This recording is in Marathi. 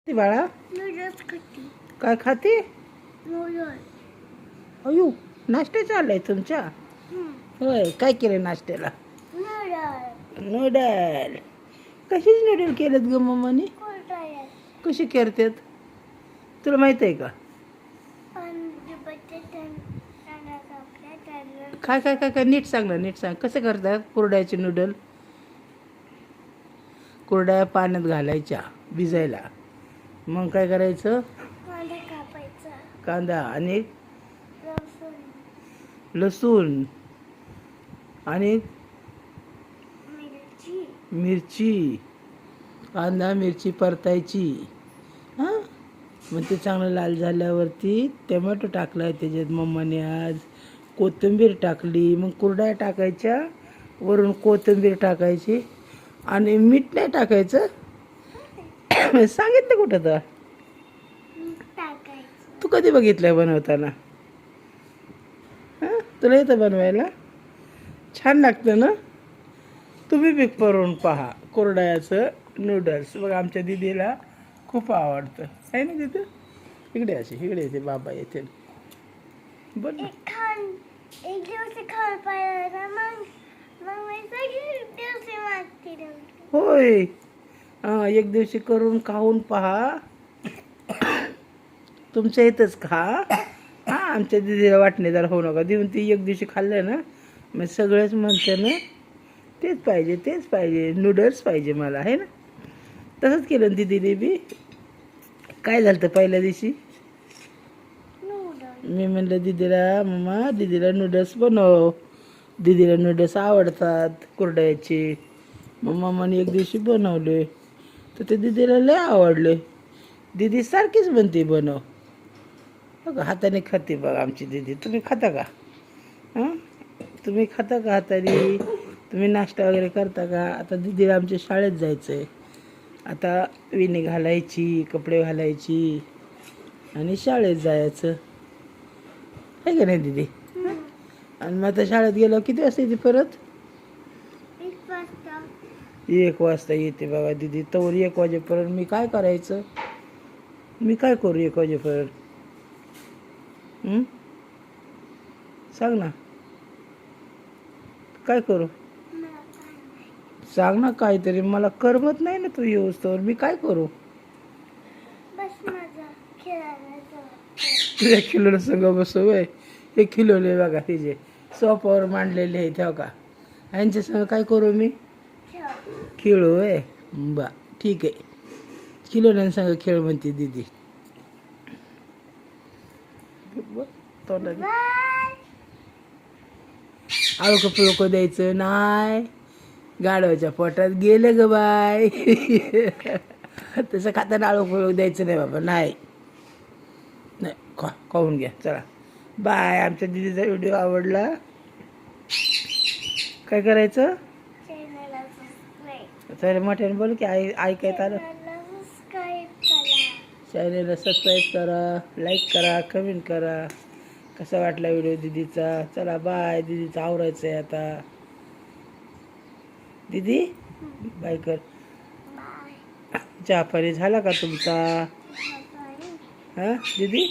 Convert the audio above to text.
ती बाळा नूडल्स खाती. काय खाते? नूडल्स. अयो नाश्ता चाललाय तुमच्या? होय, काय केलं नाश्त्याला? नूडल्स. नूडल. कशीच नूडल केलेत ग मम्माने? कुरडया. कशी करतात तुला माहित आहे का? आणि बटाटे टाकले त्याला. काय काय काय काय नीट सांग ना, नीट सांग कसं करतात कुरड्याचे नूडल? कुरड्या पाण्यात घालायच्या भिजायला, मग काय करायचं? कांदा कापायचा. कांदा आणि लसूण. लसूण आणि मिरची. मिरची. कांदा मिरची परतायची. हां, मग ते चांगलं लाल झाल्यावरती टोमॅटो टाकला त्याच्यात मम्माने आज. कोथिंबीर टाकली, मग कुरड्या टाकायच्या, वरून कोथिंबीर टाकायची आणि मीठ नाही टाकायचं. सांगितलं कुठं तर? टाकायचं. तू कधी बघितलंय बनवताना? हां, तुला येतं बनवायला? छान लागतं ना? तुम्ही बी करून पहा कुरडयाचं नूडल्स. बघ आमच्या दीदीला खूप आवडतं आहे ना दीदी? इकडे असे इकडे येते, बाबा येते. बोल ना. एक दिवस खाऊ पाहिजे मग मग मी सगळे दिवस मागते. होय, हां, एक दिवशी करून खाऊन पहा. तुमच्या इथंच खा. हां, आमच्या दीदीला वाटणेदार होऊ नका देऊन. ती एक दिवशी खाल्लं ना मग सगळेच म्हणते ना तेच पाहिजे, तेच पाहिजे, नूडल्स पाहिजे मला, आहे ना? तसंच केलं ना दीदीने बी. काय झालं तर पहिल्या दिवशी मी म्हणलं दीदीला, मम्मा दीदीला नूडल्स बनव. दीदीला नूडल्स आवडतात कुरडयाचे. मग मम्माने एक दिवशी बनवले तर ते दीदीला लय आवडले. दीदी सारखीच म्हणते बनव. बघा हाताने खाते बघा आमची दीदी. तुम्ही खाता का? हां, तुम्ही खाता का हाताने? तुम्ही नाश्ता वगैरे करता का? आता दीदीला आमच्या शाळेत जायचं आहे. आता विणी घालायची, कपडे घालायची आणि शाळेत जायचं आहे का नाही दीदी? आणि मग आता शाळेत गेल्यावर किती वाजता येते परत? 1 वाजता. 1 वाजता येते बघा दीदी. तवर 1 वाजेपर्यंत मी काय करायचं? मी काय करू 1 वाजेपर्यंत? सांग ना, काय करू? सांग ना काहीतरी. मला करमत नाही ना तू येऊस तर मी काय करू? बस माझा खेळायला जाऊ. तुझ्या खिलोला सगळं बसव आहे. हे खिलोले बघा तिचे सोफ्यावर मांडलेले आहे तेव्हा का. यांच्या संग काय करू मी? खेळू आहे. बा ठीक आहे, खिलोल्यांसंग खेळ म्हणते दीदी. तोंडाने आळुकं पिळकं द्यायचं नाही. गाढवाच्या पोटात गेलं ग बाय. तसं खाताना आळूक पिळक द्यायचं नाही बाबा. नाही नाही, खाऊन घ्या. चला बाय. आमच्या दीदीचा व्हिडिओ आवडला काय करायचं? चॅनलला सबस्क्राईब. तर मोठ्याने बोल की ऐकायचं आलं. चॅनलला सबस्क्राईब करा, लाईक करा, कमेंट करा. कसा वाटला व्हिडिओ दीदीचा? चला बाय. दीदीचं आवरायचं आहे आता. दीदी बाय कर. चहा पाणी झाला का तुमचा? हां दीदी?